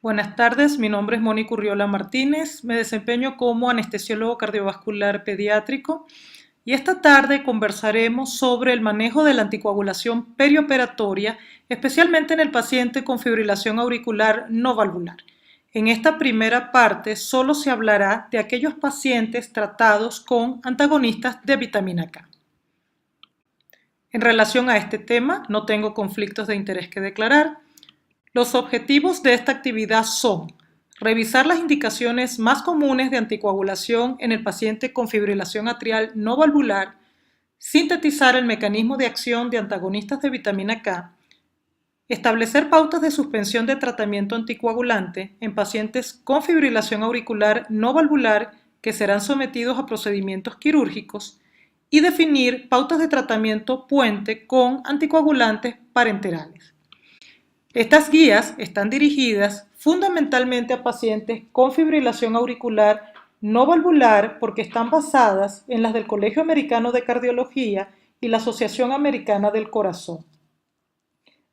Buenas tardes, mi nombre es Mónica Urriola Martínez, me desempeño como anestesiólogo cardiovascular pediátrico y esta tarde conversaremos sobre el manejo de la anticoagulación perioperatoria, especialmente en el paciente con fibrilación auricular no valvular. En esta primera parte solo se hablará de aquellos pacientes tratados con antagonistas de vitamina K. En relación a este tema, no tengo conflictos de interés que declarar. Los objetivos de esta actividad son revisar las indicaciones más comunes de anticoagulación en el paciente con fibrilación atrial no valvular, sintetizar el mecanismo de acción de antagonistas de vitamina K, establecer pautas de suspensión de tratamiento anticoagulante en pacientes con fibrilación auricular no valvular que serán sometidos a procedimientos quirúrgicos y definir pautas de tratamiento puente con anticoagulantes parenterales. Estas guías están dirigidas fundamentalmente a pacientes con fibrilación auricular no valvular porque están basadas en las del Colegio Americano de Cardiología y la Asociación Americana del Corazón.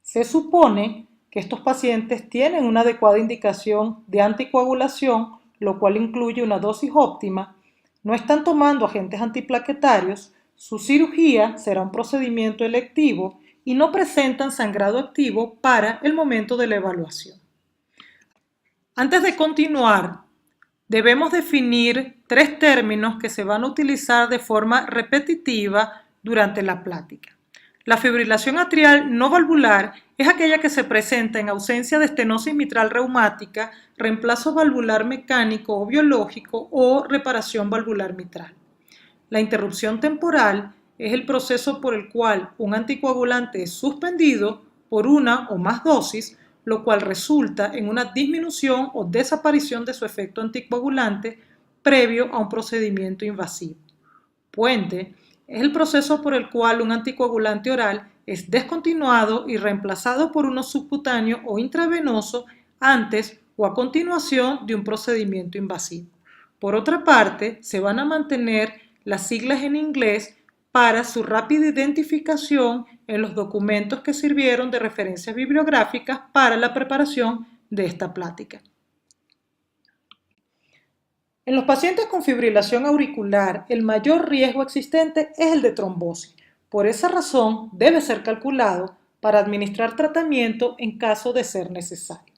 Se supone que estos pacientes tienen una adecuada indicación de anticoagulación, lo cual incluye una dosis óptima, no están tomando agentes antiplaquetarios, su cirugía será un procedimiento electivo y no presentan sangrado activo para el momento de la evaluación. Antes de continuar, debemos definir 3 términos que se van a utilizar de forma repetitiva durante la plática. La fibrilación atrial no valvular es aquella que se presenta en ausencia de estenosis mitral reumática, reemplazo valvular mecánico o biológico o reparación valvular mitral. La interrupción temporal es el proceso por el cual un anticoagulante es suspendido por una o más dosis, lo cual resulta en una disminución o desaparición de su efecto anticoagulante previo a un procedimiento invasivo. Puente es el proceso por el cual un anticoagulante oral es descontinuado y reemplazado por uno subcutáneo o intravenoso antes o a continuación de un procedimiento invasivo. Por otra parte, se van a mantener las siglas en inglés para su rápida identificación en los documentos que sirvieron de referencias bibliográficas para la preparación de esta plática. En los pacientes con fibrilación auricular, el mayor riesgo existente es el de trombosis. Por esa razón, debe ser calculado para administrar tratamiento en caso de ser necesario.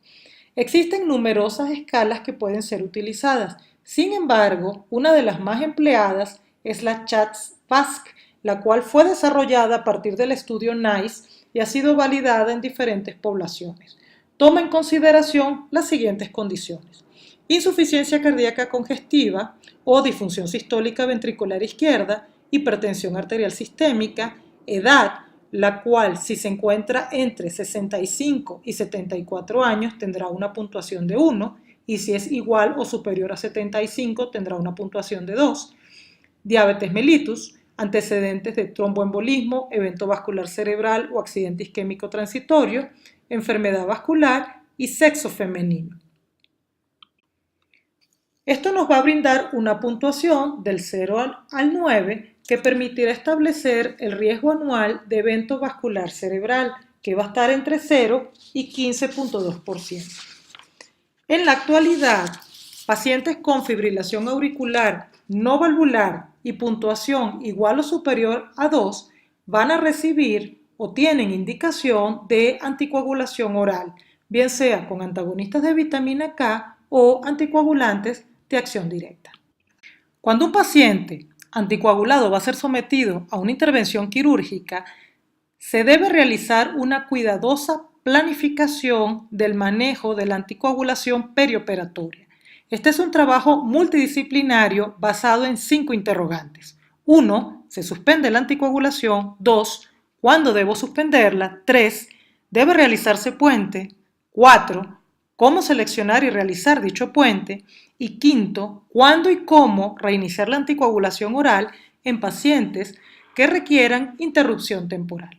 Existen numerosas escalas que pueden ser utilizadas. Sin embargo, una de las más empleadas es la CHADS-VASc, la cual fue desarrollada a partir del estudio NICE y ha sido validada en diferentes poblaciones. Toma en consideración las siguientes condiciones: insuficiencia cardíaca congestiva o disfunción sistólica ventricular izquierda, hipertensión arterial sistémica, edad, la cual si se encuentra entre 65 y 74 años tendrá una puntuación de 1 y si es igual o superior a 75 tendrá una puntuación de 2. Diabetes mellitus, antecedentes de tromboembolismo, evento vascular cerebral o accidente isquémico transitorio, enfermedad vascular y sexo femenino. Esto nos va a brindar una puntuación del 0 al 9 que permitirá establecer el riesgo anual de evento vascular cerebral, que va a estar entre 0 y 15.2%. En la actualidad, pacientes con fibrilación auricular no valvular y puntuación igual o superior a 2 van a recibir o tienen indicación de anticoagulación oral, bien sea con antagonistas de vitamina K o anticoagulantes de acción directa. Cuando un paciente anticoagulado va a ser sometido a una intervención quirúrgica, se debe realizar una cuidadosa planificación del manejo de la anticoagulación perioperatoria. Este es un trabajo multidisciplinario basado en 5 interrogantes. 1. ¿Se suspende la anticoagulación? 2. ¿Cuándo debo suspenderla? 3. ¿Debe realizarse puente? 4. ¿Cómo seleccionar y realizar dicho puente? Y 5. ¿Cuándo y cómo reiniciar la anticoagulación oral en pacientes que requieran interrupción temporal?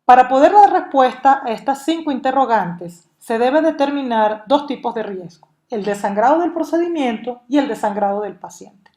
Para poder dar respuesta a estas 5 interrogantes, se debe determinar 2 tipos de riesgo: el desangrado del procedimiento y el desangrado del paciente.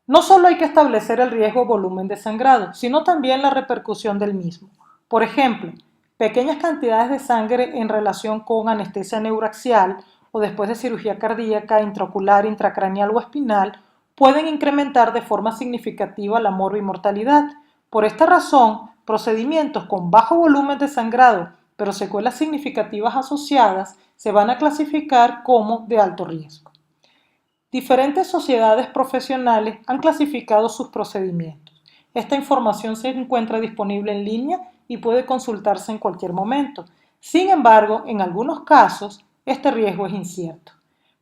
No solo hay que establecer el riesgo volumen de sangrado, sino también la repercusión del mismo. Por ejemplo, Pequeñas cantidades de sangre en relación con anestesia neuraxial o después de cirugía cardíaca, intraocular, intracraneal o espinal pueden incrementar de forma significativa la morbimortalidad. Por esta razón, procedimientos con bajo volumen de sangrado, pero secuelas significativas asociadas, se van a clasificar como de alto riesgo. Diferentes sociedades profesionales han clasificado sus procedimientos. Esta información se encuentra disponible en línea y puede consultarse en cualquier momento. Sin embargo, en algunos casos, este riesgo es incierto.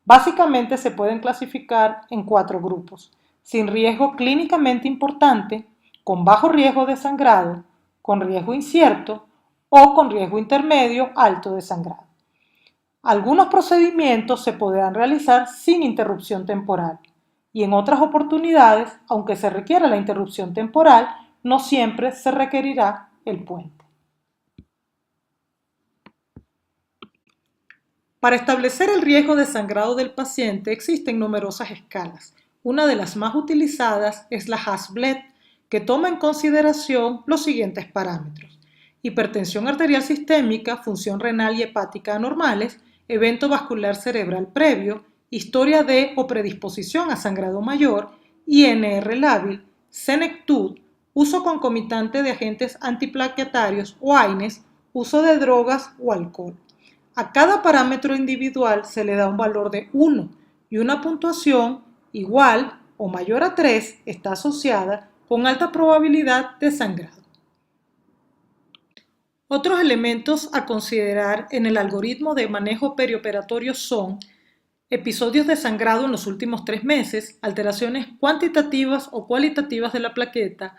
Básicamente se pueden clasificar en 4 grupos: sin riesgo clínicamente importante, con bajo riesgo de sangrado, con riesgo incierto o con riesgo intermedio alto de sangrado. Algunos procedimientos se podrán realizar sin interrupción temporal y en otras oportunidades, aunque se requiera la interrupción temporal, no siempre se requerirá el puente. Para establecer el riesgo de sangrado del paciente existen numerosas escalas. Una de las más utilizadas es la Hasbled, que toma en consideración los siguientes parámetros: hipertensión arterial sistémica, función renal y hepática anormales, evento vascular cerebral previo, historia de o predisposición a sangrado mayor, INR lábil, senectud, uso concomitante de agentes antiplaquetarios o AINES, uso de drogas o alcohol. A cada parámetro individual se le da un valor de 1 y una puntuación igual o mayor a 3 está asociada con alta probabilidad de sangrado. Otros elementos a considerar en el algoritmo de manejo perioperatorio son episodios de sangrado en los últimos 3 meses, alteraciones cuantitativas o cualitativas de la plaqueta,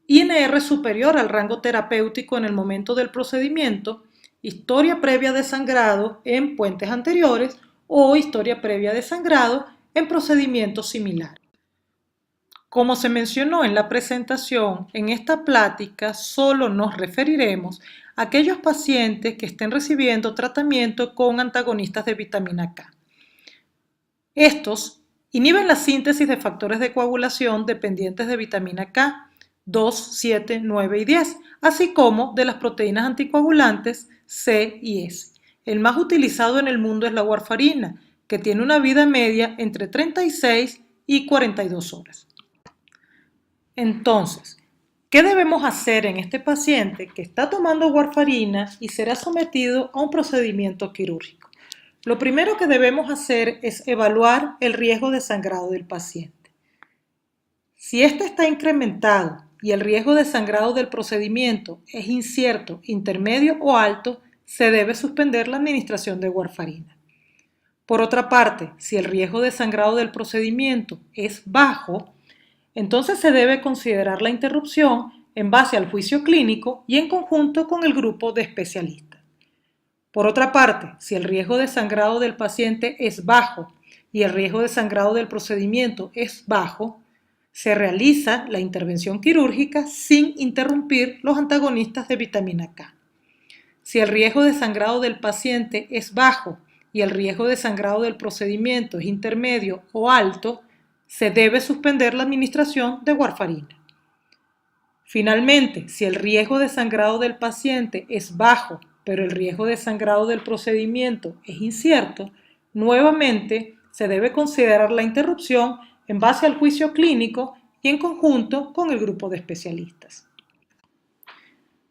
INR superior al rango terapéutico en el momento del procedimiento, historia previa de sangrado en puentes anteriores o historia previa de sangrado en procedimientos similares. Como se mencionó en la presentación, en esta plática solo nos referiremos a aquellos pacientes que estén recibiendo tratamiento con antagonistas de vitamina K. Estos inhiben la síntesis de factores de coagulación dependientes de vitamina K, 2, 7, 9 y 10, así como de las proteínas anticoagulantes C y S. El más utilizado en el mundo es la warfarina, que tiene una vida media entre 36 y 42 horas. Entonces, ¿qué debemos hacer en este paciente que está tomando warfarina y será sometido a un procedimiento quirúrgico? Lo primero que debemos hacer es evaluar el riesgo de sangrado del paciente. Si este está incrementado y el riesgo de sangrado del procedimiento es incierto, intermedio o alto, se debe suspender la administración de warfarina. Por otra parte, si el riesgo de sangrado del procedimiento es bajo, entonces se debe considerar la interrupción en base al juicio clínico y en conjunto con el grupo de especialistas. Por otra parte, si el riesgo de sangrado del paciente es bajo y el riesgo de sangrado del procedimiento es bajo, se realiza la intervención quirúrgica sin interrumpir los antagonistas de vitamina K. Si el riesgo de sangrado del paciente es bajo y el riesgo de sangrado del procedimiento es intermedio o alto, se debe suspender la administración de warfarina. Finalmente, si el riesgo de sangrado del paciente es bajo, pero el riesgo de sangrado del procedimiento es incierto, nuevamente se debe considerar la interrupción en base al juicio clínico y en conjunto con el grupo de especialistas.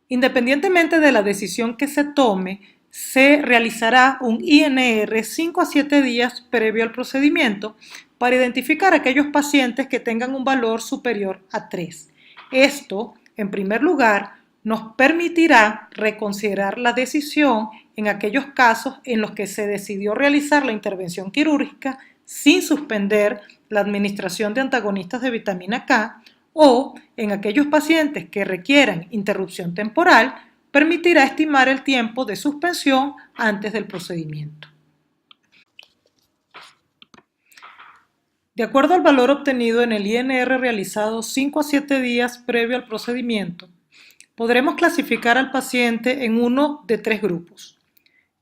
Independientemente de la decisión que se tome, se realizará un INR 5 a 7 días previo al procedimiento para identificar aquellos pacientes que tengan un valor superior a 3. Esto, en primer lugar, nos permitirá reconsiderar la decisión en aquellos casos en los que se decidió realizar la intervención quirúrgica sin suspender la administración de antagonistas de vitamina K, o en aquellos pacientes que requieran interrupción temporal, permitirá estimar el tiempo de suspensión antes del procedimiento. De acuerdo al valor obtenido en el INR realizado 5 a 7 días previo al procedimiento, podremos clasificar al paciente en uno de 3 grupos.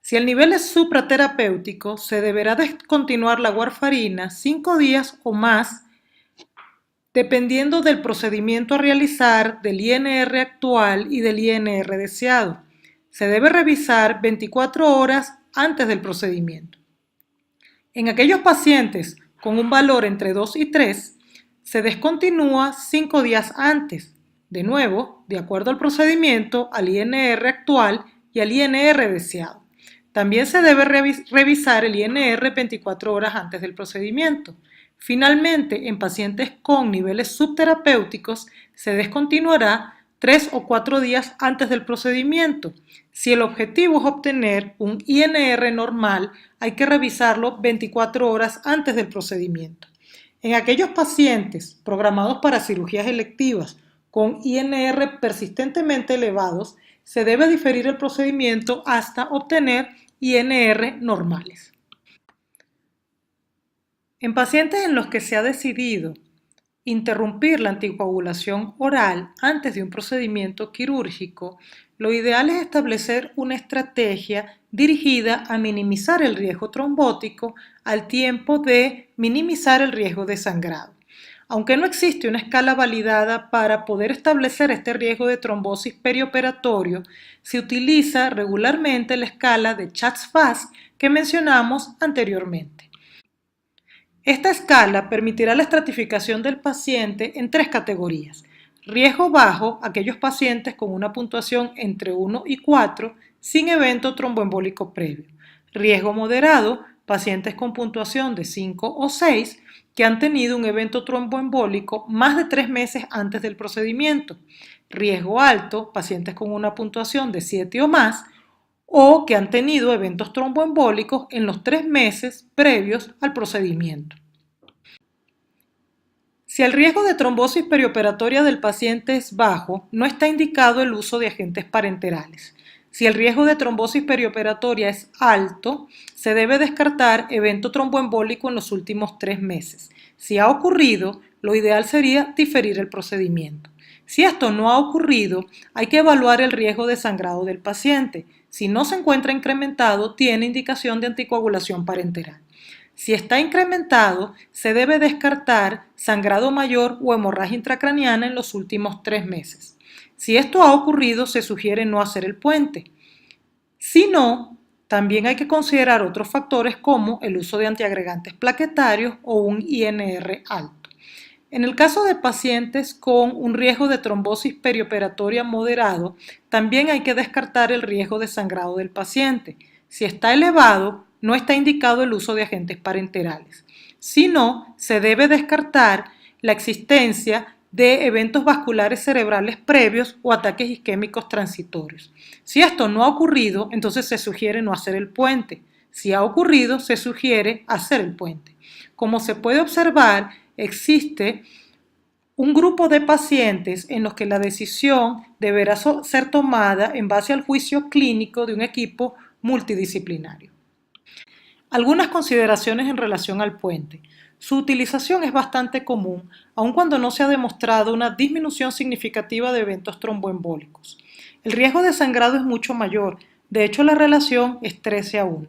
Si el nivel es supraterapéutico, se deberá descontinuar la warfarina 5 días o más, dependiendo del procedimiento a realizar, del INR actual y del INR deseado. Se debe revisar 24 horas antes del procedimiento. En aquellos pacientes con un valor entre 2 y 3, se descontinúa 5 días antes, de nuevo, de acuerdo al procedimiento, al INR actual y al INR deseado. También se debe revisar el INR 24 horas antes del procedimiento. Finalmente, en pacientes con niveles subterapéuticos, se descontinuará 3 o 4 días antes del procedimiento. Si el objetivo es obtener un INR normal, hay que revisarlo 24 horas antes del procedimiento. En aquellos pacientes programados para cirugías electivas con INR persistentemente elevados, se debe diferir el procedimiento hasta obtener INR normales. En pacientes en los que se ha decidido interrumpir la anticoagulación oral antes de un procedimiento quirúrgico, lo ideal es establecer una estrategia dirigida a minimizar el riesgo trombótico al tiempo de minimizar el riesgo de sangrado. Aunque no existe una escala validada para poder establecer este riesgo de trombosis perioperatorio, se utiliza regularmente la escala de Chapps-Fast que mencionamos anteriormente. Esta escala permitirá la estratificación del paciente en 3 categorías. Riesgo bajo, aquellos pacientes con una puntuación entre 1 y 4 sin evento tromboembólico previo. Riesgo moderado, pacientes con puntuación de 5 o 6 que han tenido un evento tromboembólico más de 3 meses antes del procedimiento. Riesgo alto, pacientes con una puntuación de 7 o más, o que han tenido eventos tromboembólicos en los 3 meses previos al procedimiento. Si el riesgo de trombosis perioperatoria del paciente es bajo, no está indicado el uso de agentes parenterales. Si el riesgo de trombosis perioperatoria es alto, se debe descartar evento tromboembólico en los últimos 3 meses. Si ha ocurrido, lo ideal sería diferir el procedimiento. Si esto no ha ocurrido, hay que evaluar el riesgo de sangrado del paciente. Si no se encuentra incrementado, tiene indicación de anticoagulación parenteral. Si está incrementado, se debe descartar sangrado mayor o hemorragia intracraniana en los últimos 3 meses. Si esto ha ocurrido, se sugiere no hacer el puente. Si no, también hay que considerar otros factores como el uso de antiagregantes plaquetarios o un INR alto. En el caso de pacientes con un riesgo de trombosis perioperatoria moderado, también hay que descartar el riesgo de sangrado del paciente. Si está elevado, no está indicado el uso de agentes parenterales. Si no, se debe descartar la existencia de eventos vasculares cerebrales previos o ataques isquémicos transitorios. Si esto no ha ocurrido, entonces se sugiere no hacer el puente. Si ha ocurrido, se sugiere hacer el puente. Como se puede observar, existe un grupo de pacientes en los que la decisión deberá ser tomada en base al juicio clínico de un equipo multidisciplinario. Algunas consideraciones en relación al puente. Su utilización es bastante común, aun cuando no se ha demostrado una disminución significativa de eventos tromboembólicos. El riesgo de sangrado es mucho mayor, de hecho la relación es 13:1.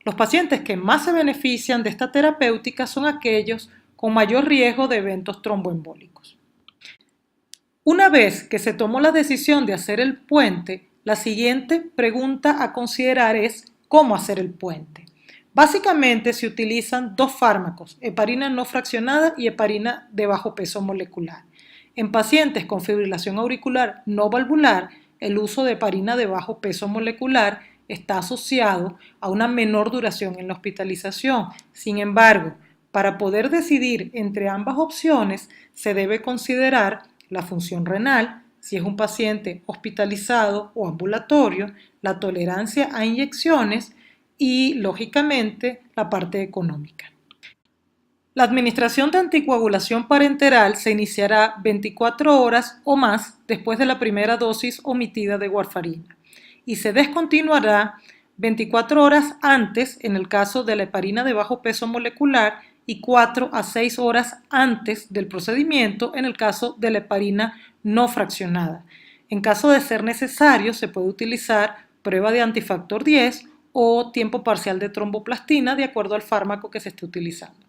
Los pacientes que más se benefician de esta terapéutica son aquellos con mayor riesgo de eventos tromboembólicos. Una vez que se tomó la decisión de hacer el puente, la siguiente pregunta a considerar es ¿cómo hacer el puente? Básicamente se utilizan 2 fármacos, heparina no fraccionada y heparina de bajo peso molecular. En pacientes con fibrilación auricular no valvular, el uso de heparina de bajo peso molecular está asociado a una menor duración en la hospitalización. Sin embargo, para poder decidir entre ambas opciones, se debe considerar la función renal, si es un paciente hospitalizado o ambulatorio, la tolerancia a inyecciones y, lógicamente, la parte económica. La administración de anticoagulación parenteral se iniciará 24 horas o más después de la primera dosis omitida de warfarina y se descontinuará 24 horas antes en el caso de la heparina de bajo peso molecular y 4 a 6 horas antes del procedimiento en el caso de la heparina no fraccionada. En caso de ser necesario, se puede utilizar prueba de antifactor 10 o tiempo parcial de tromboplastina de acuerdo al fármaco que se esté utilizando.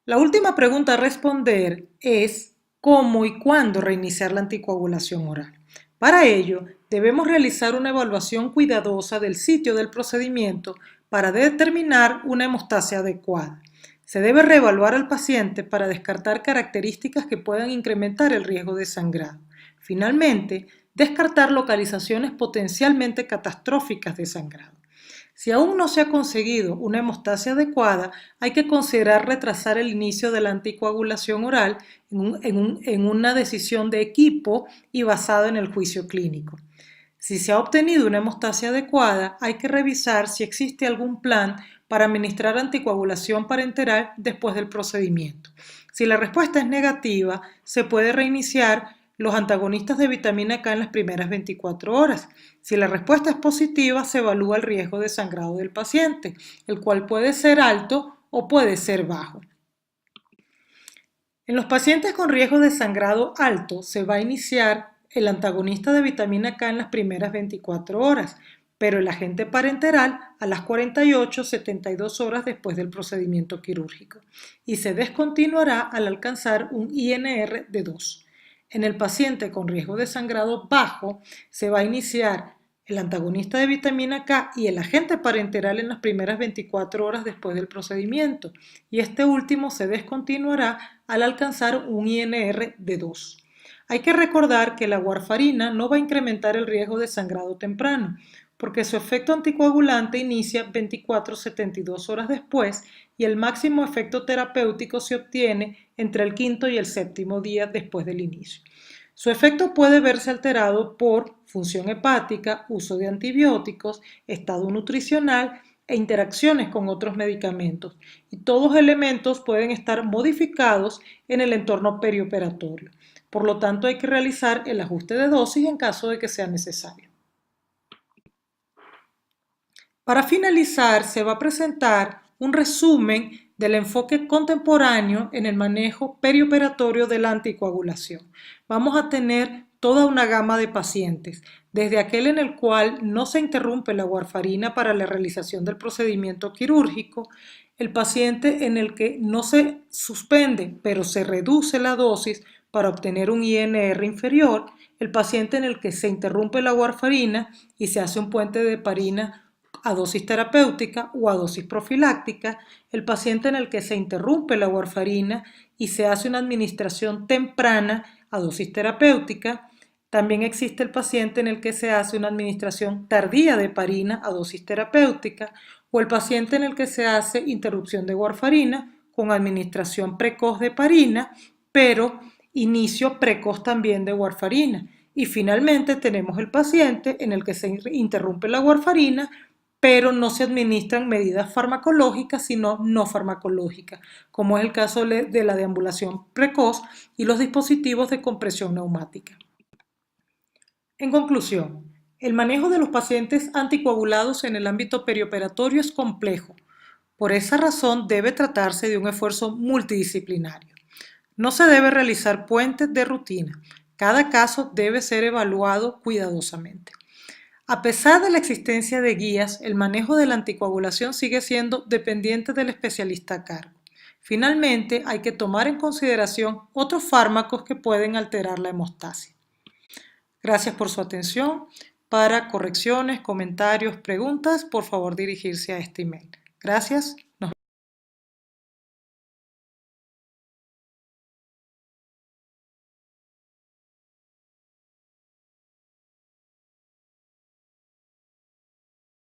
La última pregunta a responder es ¿cómo y cuándo reiniciar la anticoagulación oral? Para ello, debemos realizar una evaluación cuidadosa del sitio del procedimiento para determinar una hemostasia adecuada. Se debe reevaluar al paciente para descartar características que puedan incrementar el riesgo de sangrado. Finalmente, descartar localizaciones potencialmente catastróficas de sangrado. Si aún no se ha conseguido una hemostasia adecuada, hay que considerar retrasar el inicio de la anticoagulación oral en una decisión de equipo y basada en el juicio clínico. Si se ha obtenido una hemostasia adecuada, hay que revisar si existe algún plan para administrar anticoagulación parenteral después del procedimiento. Si la respuesta es negativa, se puede reiniciar los antagonistas de vitamina K en las primeras 24 horas. Si la respuesta es positiva, se evalúa el riesgo de sangrado del paciente, el cual puede ser alto o puede ser bajo. En los pacientes con riesgo de sangrado alto se va a iniciar el antagonista de vitamina K en las primeras 24 horas, pero el agente parenteral a las 48-72 horas después del procedimiento quirúrgico y se descontinuará al alcanzar un INR de 2. En el paciente con riesgo de sangrado bajo se va a iniciar el antagonista de vitamina K y el agente parenteral en las primeras 24 horas después del procedimiento y este último se descontinuará al alcanzar un INR de 2. Hay que recordar que la warfarina no va a incrementar el riesgo de sangrado temprano, porque su efecto anticoagulante inicia 24-72 horas después y el máximo efecto terapéutico se obtiene entre el quinto y el séptimo día después del inicio. Su efecto puede verse alterado por función hepática, uso de antibióticos, estado nutricional e interacciones con otros medicamentos, y todos elementos pueden estar modificados en el entorno perioperatorio. Por lo tanto, hay que realizar el ajuste de dosis en caso de que sea necesario. Para finalizar, se va a presentar un resumen del enfoque contemporáneo en el manejo perioperatorio de la anticoagulación. Vamos a tener toda una gama de pacientes, desde aquel en el cual no se interrumpe la warfarina para la realización del procedimiento quirúrgico, el paciente en el que no se suspende, pero se reduce la dosis para obtener un INR inferior, el paciente en el que se interrumpe la warfarina y se hace un puente de heparina a dosis terapéutica o a dosis profiláctica, el paciente en el que se interrumpe la warfarina y se hace una administración temprana a dosis terapéutica. También existe el paciente en el que se hace una administración tardía de heparina a dosis terapéutica o el paciente en el que se hace interrupción de warfarina con administración precoz de heparina, pero inicio precoz también de warfarina. Y finalmente tenemos el paciente en el que se interrumpe la warfarina, pero no se administran medidas farmacológicas, sino no farmacológicas, como es el caso de la deambulación precoz y los dispositivos de compresión neumática. En conclusión, el manejo de los pacientes anticoagulados en el ámbito perioperatorio es complejo. Por esa razón debe tratarse de un esfuerzo multidisciplinario. No se debe realizar puentes de rutina. Cada caso debe ser evaluado cuidadosamente. A pesar de la existencia de guías, el manejo de la anticoagulación sigue siendo dependiente del especialista a cargo. Finalmente, hay que tomar en consideración otros fármacos que pueden alterar la hemostasia. Gracias por su atención. Para correcciones, comentarios, preguntas, por favor dirigirse a este email. Gracias.